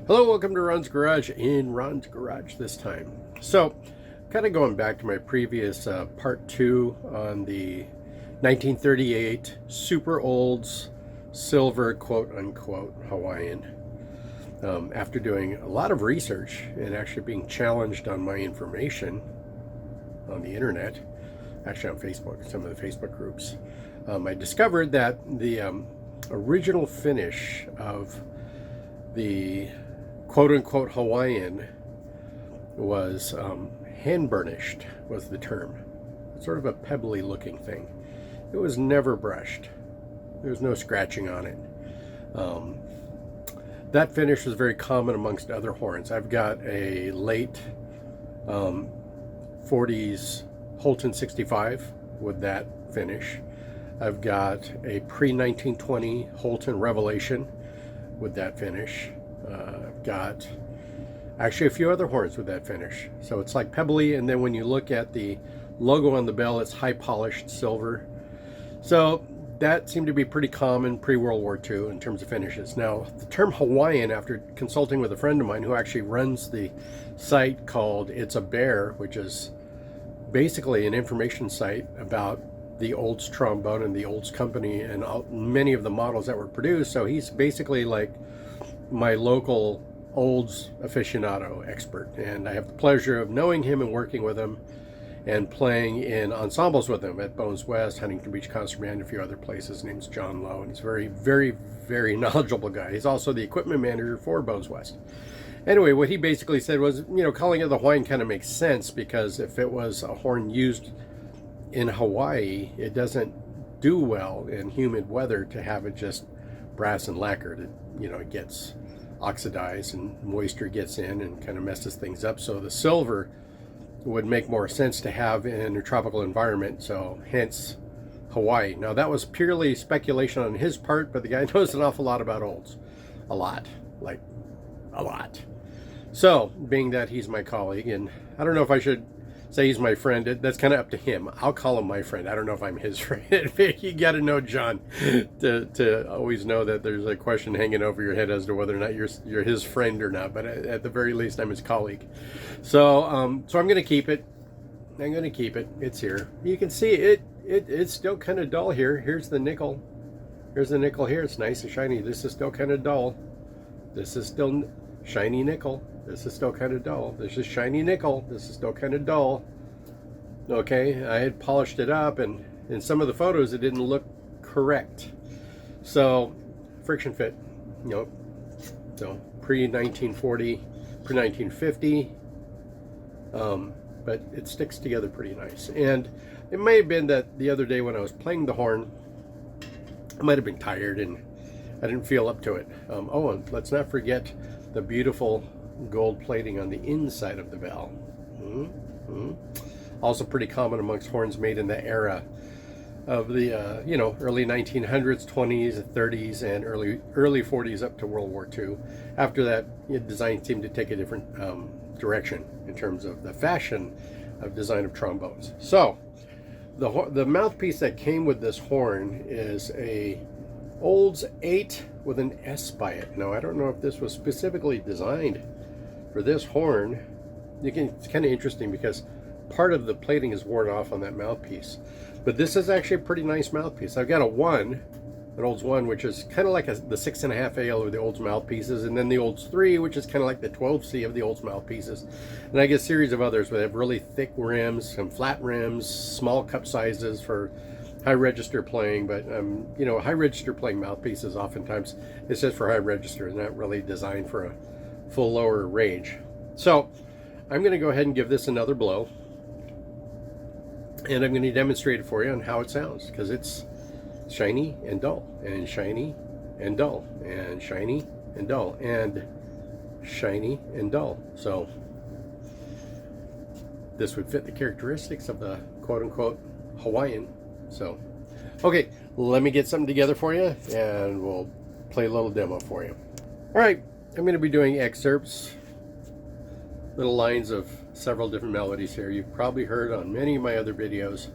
Hello, welcome to Ron's Garage in Ron's Garage this time. So, kind of going back to my previous part two on the 1938 super olds silver quote unquote Hawaiian. After doing a lot of research and actually being challenged on my information on the internet, actually on Facebook, some of the Facebook groups, I discovered that the original finish of the quote-unquote Hawaiian was hand burnished was the term. Sort of a pebbly looking thing. It was never brushed. There was no scratching on it. That finish was very common amongst other horns. I've got a late 40s Holton 65 with that finish. I've got a pre-1920 Holton Revelation with that finish. I've got actually a few other horns with that finish. So it's like pebbly, and then when you look at the logo on the bell, it's high polished silver. So that seemed to be pretty common pre-World War II in terms of finishes. Now, the term Hawaiian, after consulting with a friend of mine who actually runs the site called It's a Bear, which is basically an information site about the Olds trombone and the Olds company and many of the models that were produced. So he's basically like my local Olds aficionado expert, and I have the pleasure of knowing him and working with him and playing in ensembles with him at Bones West, Huntington Beach Concert Band, and a few other places. His name's John Lowe, and he's a very, very, very knowledgeable guy. He's also the equipment manager for Bones West. Anyway, what he basically said was, calling it the Hawaiian kind of makes sense, because if it was a horn used in Hawaii, it doesn't do well in humid weather to have it just brass and lacquered. It gets oxidized and moisture gets in and kind of messes things up. So the silver would make more sense to have in a tropical environment, so hence Hawaii. Now, that was purely speculation on his part, but the guy knows an awful lot about olds. A lot. Like, a lot. So, being that he's my colleague, and I don't know if I should say he's my friend, that's kind of up to him. I'll call him my friend. I don't know if I'm his friend. You got to know John to always know that there's a question hanging over your head as to whether or not you're his friend or not. But at the very least, I'm his colleague. So I'm going to keep it. I'm going to keep it. It's here. You can see it's still kind of dull here. Here's the nickel. Here's the nickel here. It's nice and shiny. This is still kind of dull. This is still shiny nickel. This is still kind of dull. This is shiny nickel. This is still kind of dull. Okay, I had polished it up, and in some of the photos it didn't look correct. So, friction fit. So pre-1940, pre-1950. But it sticks together pretty nice. And it may have been that the other day when I was playing the horn, I might have been tired and I didn't feel up to it. And let's not forget the beautiful gold plating on the inside of the bell. Also pretty common amongst horns made in the era of the early 1900s, 20s, 30s, and early 40s up to World War II. After that, design seemed to take a different direction in terms of the fashion of design of trombones. So the mouthpiece that came with this horn is a Olds 8 with an S by it. Now, I don't know if this was specifically designed for this horn. It's kind of interesting because part of the plating is worn off on that mouthpiece. But this is actually a pretty nice mouthpiece. I've got an Olds 1, which is kind of like the 6.5 AL of the Olds mouthpieces, and then the Olds 3, which is kind of like the 12C of the Olds mouthpieces. And I get a series of others where they have really thick rims, some flat rims, small cup sizes for high register playing. But high register playing mouthpieces oftentimes it's just for high register and not really designed for a full lower range. So I'm going to go ahead and give this another blow, and I'm going to demonstrate it for you on how it sounds, because it's shiny and dull, and shiny and dull, and shiny and dull, and shiny and dull. So this would fit the characteristics of the quote-unquote Hawaiian. So, okay, let me get something together for you, and we'll play a little demo for you. All right, I'm going to be doing excerpts, little lines of several different melodies here you've probably heard on many of my other videos.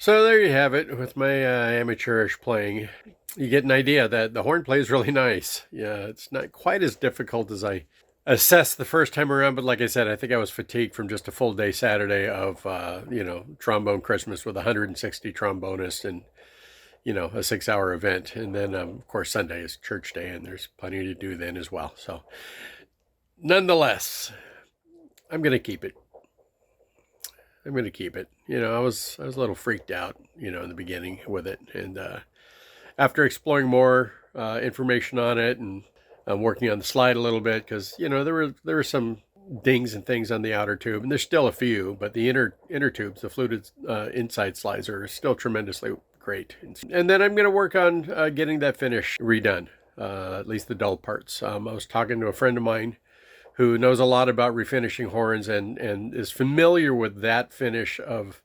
So there you have it with my amateurish playing. You get an idea that the horn plays really nice. Yeah, it's not quite as difficult as I assessed the first time around, but like I said, I think I was fatigued from just a full day Saturday of, trombone Christmas with 160 trombonists and, a 6 hour event. And then, of course, Sunday is church day and there's plenty to do then as well. So nonetheless, I'm going to keep it. I'm going to keep it. I was a little freaked out, in the beginning with it. And after exploring more information on it and working on the slide a little bit, because, there were some dings and things on the outer tube, and there's still a few, but the inner tubes, the fluted inside slides are still tremendously great. And then I'm going to work on getting that finish redone, at least the dull parts. I was talking to a friend of mine who knows a lot about refinishing horns and is familiar with that finish of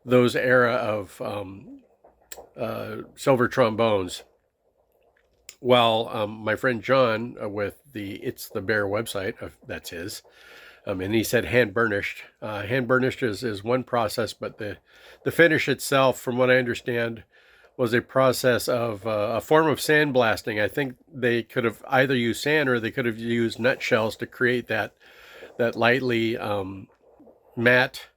those era of silver trombones. Well, my friend John with the It's the Bear website, that's his, and he said hand burnished. Hand burnished is one process, but the finish itself, from what I understand, was a process of a form of sandblasting. I think they could have either used sand or they could have used nutshells to create that lightly matte,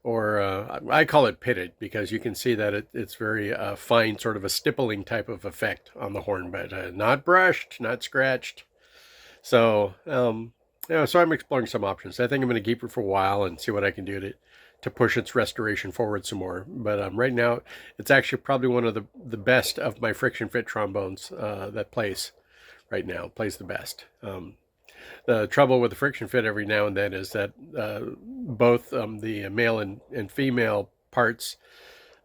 or I call it pitted, because you can see that it's very fine, sort of a stippling type of effect on the horn, but not brushed, not scratched. So, so I'm exploring some options. I think I'm going to keep it for a while and see what I can do to push its restoration forward some more. But right now, it's actually probably one of the best of my friction fit trombones that plays right now, plays the best. The trouble with the friction fit every now and then is that both the male and female parts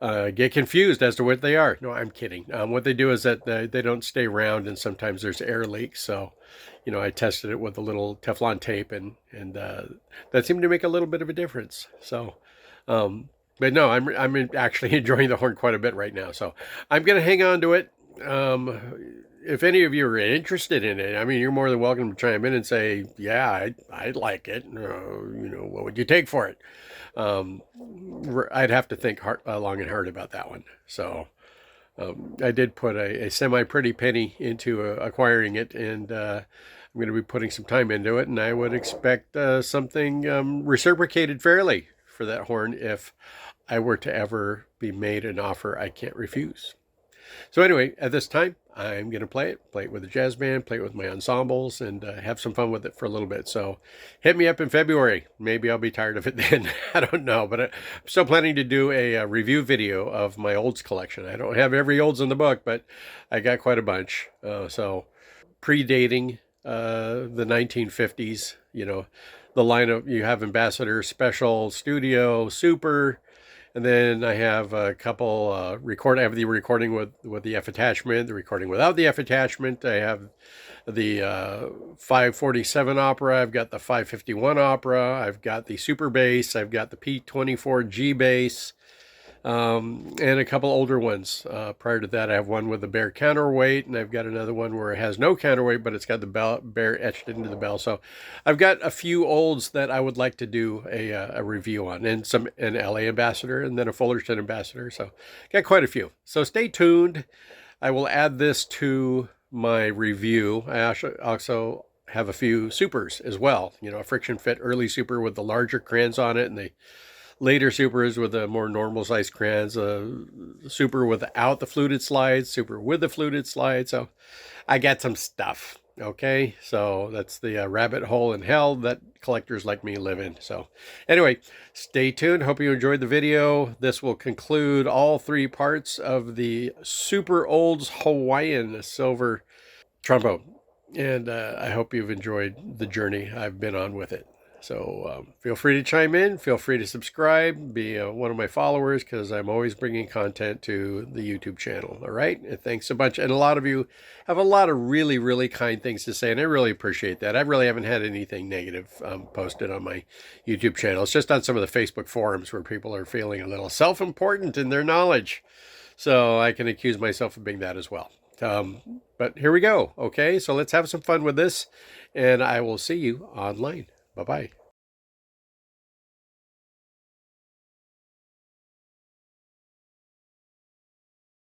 get confused as to what they are. No, I'm kidding. What they do is that they don't stay round, and sometimes there's air leaks. So, I tested it with a little Teflon tape, and that seemed to make a little bit of a difference. So, but no, I'm actually enjoying the horn quite a bit right now. So I'm going to hang on to it. If any of you are interested in it, I mean, you're more than welcome to chime in and say, yeah, I'd like it. What would you take for it? I'd have to think long and hard about that one. So I did put a semi-pretty penny into acquiring it, and I'm going to be putting some time into it, and I would expect something reciprocated fairly for that horn if I were to ever be made an offer I can't refuse. So anyway, at this time, I'm going to play it with a jazz band, play it with my ensembles, and have some fun with it for a little bit. So hit me up in February. Maybe I'll be tired of it then. I don't know, but I'm still planning to do a review video of my olds collection. I don't have every olds in the book, but I got quite a bunch. So predating the 1950s, the lineup, you have Ambassador, Special, Studio, Super. And then I have a couple I have the recording with the F attachment, the recording without the F attachment. I have the 547 opera. I've got the 551 opera. I've got the super bass. I've got the P24G bass, and a couple older ones. Prior to that, I have one with the Bear counterweight, and I've got another one where it has no counterweight, but it's got the Bear etched into the bell. So I've got a few olds that I would like to do a review on, and an LA Ambassador, and then a Fullerton Ambassador. So got quite a few. So stay tuned. I will add this to my review. I also have a few supers as well. A friction fit early super with the larger crayons on it, and the later supers with the more normal sized crayons, super without the fluted slides, super with the fluted slides. So I got some stuff. Okay, so that's the rabbit hole in hell that collectors like me live in. So anyway, stay tuned. Hope you enjoyed the video. This will conclude all three parts of the Super Olds Hawaiian silver trombone. And I hope you've enjoyed the journey I've been on with it. So feel free to chime in. Feel free to subscribe. Be one of my followers, because I'm always bringing content to the YouTube channel. All right? And thanks a bunch. And a lot of you have a lot of really, really kind things to say, and I really appreciate that. I really haven't had anything negative posted on my YouTube channel. It's just on some of the Facebook forums where people are feeling a little self-important in their knowledge. So I can accuse myself of being that as well. But here we go. Okay, so let's have some fun with this, and I will see you online. Bye-bye.